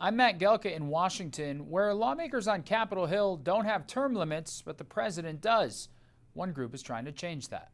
I'm Matt Gelka in Washington, where lawmakers on Capitol Hill don't have term limits, but the president does. One group is trying to change that.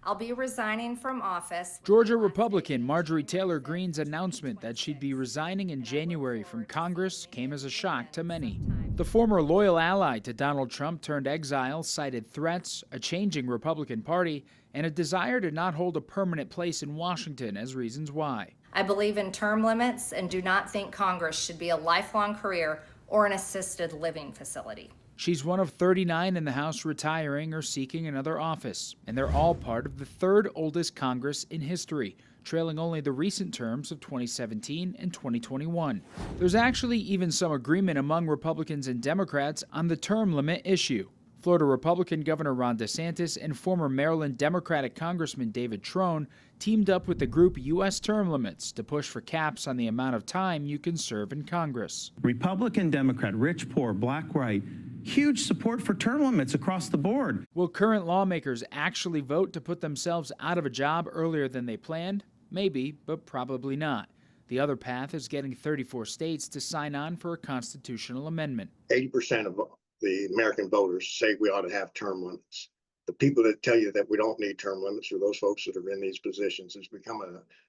I'll be resigning from office. Georgia Republican Marjorie Taylor Greene's announcement that she'd be resigning in January from Congress came as a shock to many. The former loyal ally to Donald Trump turned exile cited threats, a changing Republican Party, and a desire to not hold a permanent place in Washington as reasons why. I believe in term limits and do not think Congress should be a lifelong career or an assisted living facility. She's one of 39 in the House retiring or seeking another office, and they're all part of the third oldest Congress in history, trailing only the recent terms of 2017 and 2021. There's actually even some agreement among Republicans and Democrats on the term limit issue. Florida Republican Governor Ron DeSantis and former Maryland Democratic Congressman David Trone teamed up with the group U.S. Term Limits to push for caps on the amount of time you can serve in Congress. Republican, Democrat, rich, poor, black, white, huge support for term limits across the board. Will current lawmakers actually vote to put themselves out of a job earlier than they planned? Maybe, but probably not. The other path is getting 34 states to sign on for a constitutional amendment. 80% of the American voters say we ought to have term limits. The people that tell you that we don't need term limits are those folks that are in these positions. It's become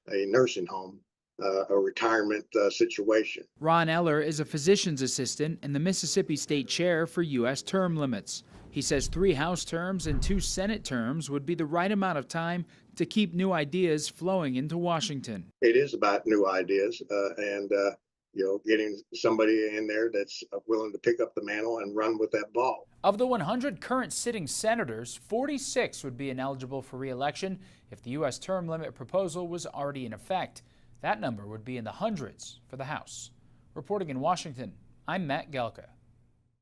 a nursing home, a retirement situation. Ron Eller is a physician's assistant and the Mississippi State Chair for U.S. term limits. He says 3 House terms and 2 Senate terms would be the right amount of time to keep new ideas flowing into Washington. It is about new ideas and getting somebody in there that's willing to pick up the mantle and run with that ball. Of the 100 current sitting senators, 46 would be ineligible for re-election if the U.S. term limit proposal was already in effect. That number would be in the hundreds for the House. Reporting in Washington, I'm Matt Gelka.